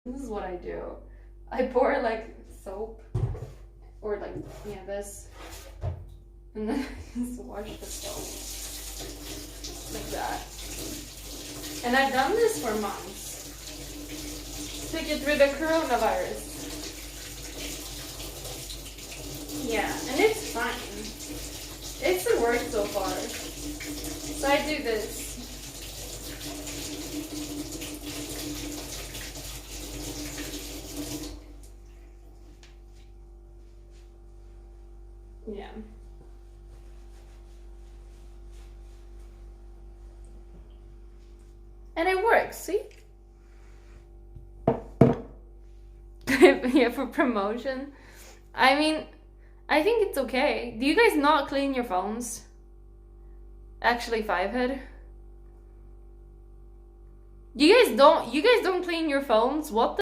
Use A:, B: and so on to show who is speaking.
A: This is what I do. I pour like soap or like, yeah, this, and then just wash the phone like that. And I've done this for months to get rid of coronavirus. Yeah, and it's fine. It's worked so far. So I do this. Yeah. And it works, see? Yeah, for promotion. I mean, I think it's okay. Do you guys not clean your phones? Actually, Fivehead? You guys don't clean your phones? What the